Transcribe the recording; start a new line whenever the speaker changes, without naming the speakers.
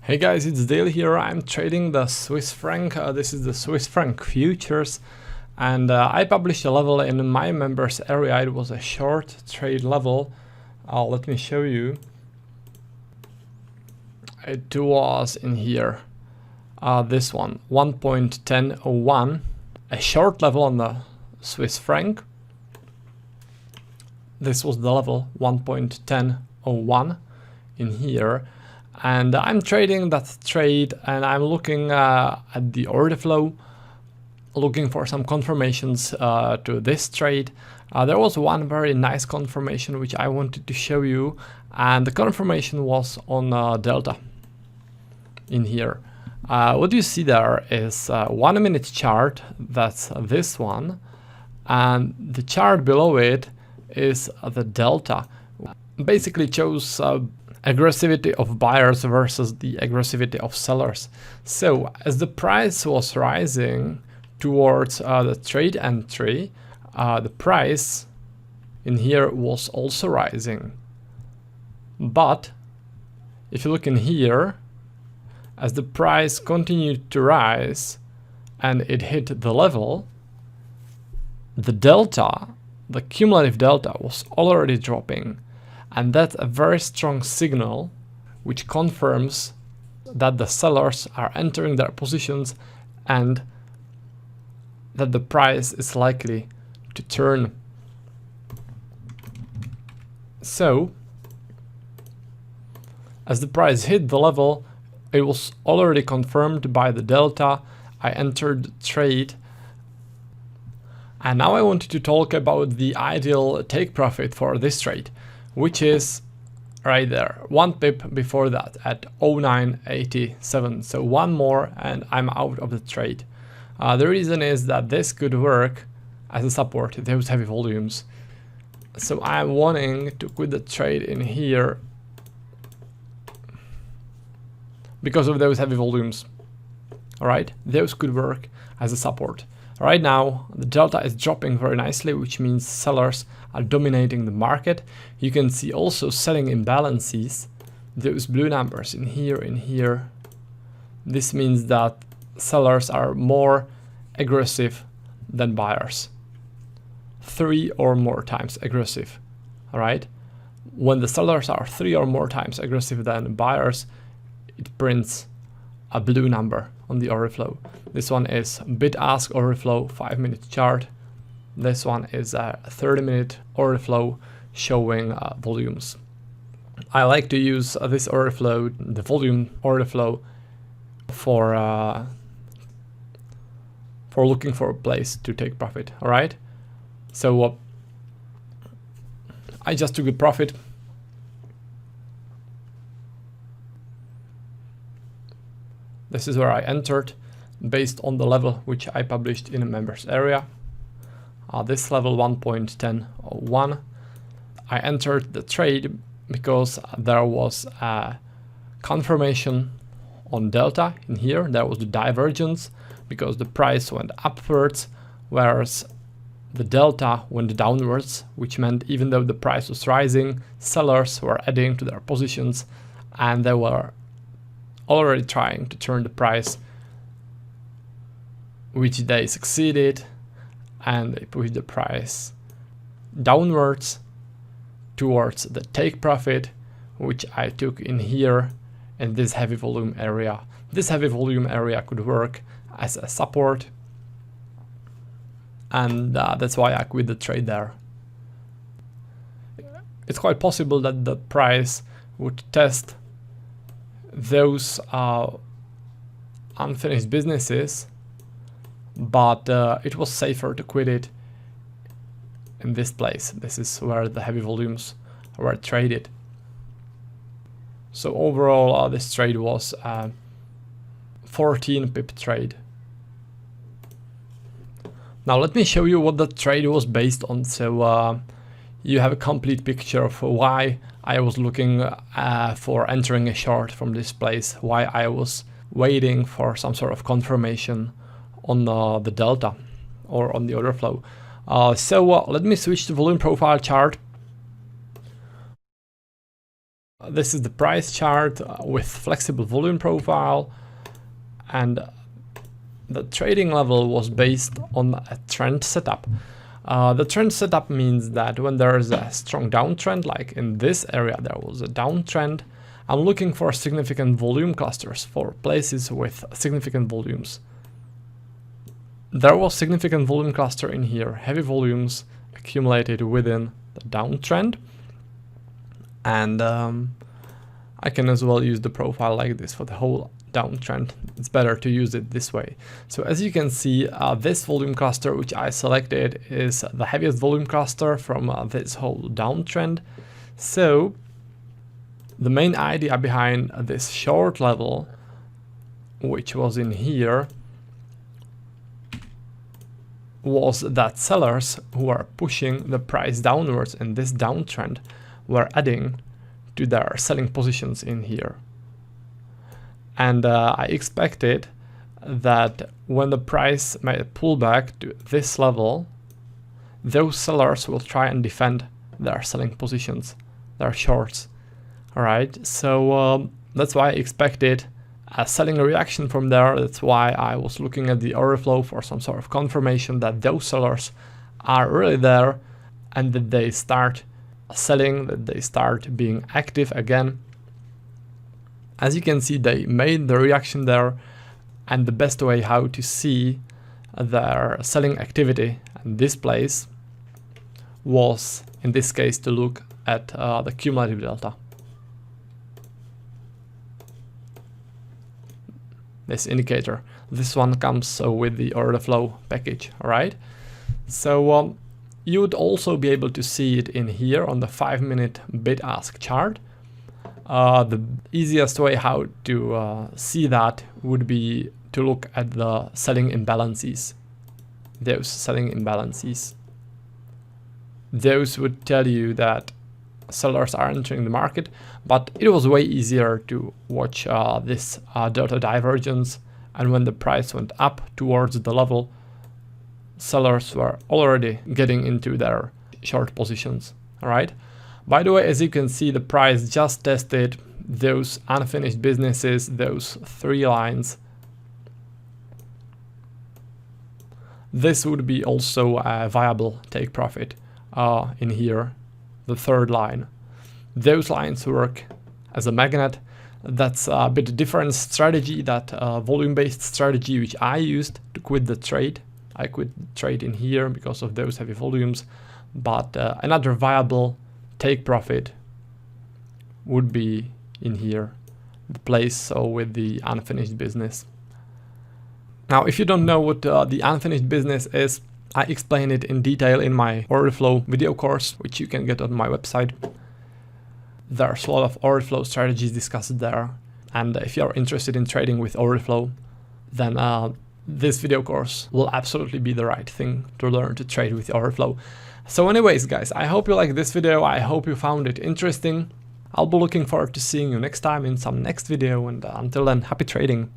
Hey guys, it's Dale here. I'm trading the Swiss franc. This is the Swiss franc futures, and I published a level in my members area. It was a short trade level. Let me show you. It was in here. This one, 1.1001, a short level on the Swiss franc. This was the level 1.1001 in here. And I'm trading that trade, and I'm looking at the order flow, looking for some confirmations to this trade. There was one very nice confirmation which I wanted to show you, and the confirmation was on Delta in here. What you see there is a 1 minute chart, that's this one, and the chart below it is the Delta. Basically shows aggressivity of buyers versus the aggressivity of sellers. So as the price was rising towards the trade entry, the price in here was also rising. But if you look in here, as the price continued to rise and it hit the level, the delta, the cumulative delta, was already dropping. And that's a very strong signal which confirms that the sellers are entering their positions and that the price is likely to turn. So, as the price hit the level, it was already confirmed by the delta. I entered the trade. And now I wanted to talk about the ideal take profit for this trade, which is right there, 1 pip before that at 0987. So one more and I'm out of the trade. The reason is that this could work as a support, those heavy volumes. So I'm wanting to quit the trade in here because of those heavy volumes. All right, those could work as a support. Right now, the delta is dropping very nicely, which means sellers are dominating the market. You can see also selling imbalances, those blue numbers in here. This means that sellers are more aggressive than buyers. 3 or more times aggressive, all right? When the sellers are 3 or more times aggressive than buyers, it prints a blue number on the order flow. This one is bid-ask order flow, 5 minute chart. This one is a 30-minute order flow showing volumes. I like to use this order flow, the volume order flow, for looking for a place to take profit. All right. So I just took a profit. This is where I entered based on the level which I published in a members area. This level 1.1001. I entered the trade because there was a confirmation on delta in here. There was the divergence because the price went upwards, whereas the delta went downwards, which meant even though the price was rising, sellers were adding to their positions and they were already trying to turn the price, which they succeeded, and they pushed the price downwards towards the take profit, which I took in here in this heavy volume area. This heavy volume area could work as a support, and that's why I quit the trade there. It's quite possible that the price would test those unfinished businesses, but it was safer to quit it in this place. This is where the heavy volumes were traded. So overall, this trade was a 14 pip trade. Now let me show you what the trade was based on, so you have a complete picture of why I was looking for entering a short from this place, why I was waiting for some sort of confirmation on the delta or on the order flow. So let me switch to volume profile chart. This is the price chart with flexible volume profile, and the trading level was based on a trend setup. The trend setup means that when there is a strong downtrend, like in this area there was a downtrend, I'm looking for significant volume clusters, for places with significant volumes. There was significant volume cluster in here, heavy volumes accumulated within the downtrend, and I can as well use the profile like this for the whole downtrend. It's better to use it this way. So as you can see, this volume cluster which I selected is the heaviest volume cluster from this whole downtrend. So the main idea behind this short level, which was in here, was that sellers who are pushing the price downwards in this downtrend were adding to their selling positions in here. And I expected that when the price made a pullback to this level, those sellers will try and defend their selling positions, their shorts. All right, so that's why I expected a selling reaction from there. That's why I was looking at the order flow for some sort of confirmation that those sellers are really there and that they start selling, that they start being active again. As you can see, they made the reaction there, and the best way how to see their selling activity in this place was, in this case, to look at the cumulative delta. This indicator. This one comes with the order flow package, all right? So you would also be able to see it in here on the 5-minute bid-ask chart. The easiest way how to see that would be to look at the selling imbalances. Those selling imbalances. Those would tell you that sellers are entering the market, but it was way easier to watch this delta divergence, and when the price went up towards the level, sellers were already getting into their short positions. All right. By the way, as you can see, the price just tested those unfinished businesses, those 3 lines. This would be also a viable take profit in here, the 3rd line. Those lines work as a magnet. That's a bit different strategy, that volume-based strategy which I used to quit the trade. I quit the trade in here because of those heavy volumes, but another viable take profit would be in here, the place so with the unfinished business. Now, if you don't know what the unfinished business is, I explain it in detail in my order flow video course, which you can get on my website. There's a lot of order flow strategies discussed there, and if you're interested in trading with order flow, then this video course will absolutely be the right thing to learn to trade with order flow. So anyways, guys, I hope you liked this video. I hope you found it interesting. I'll be looking forward to seeing you next time in some next video, and until then, happy trading.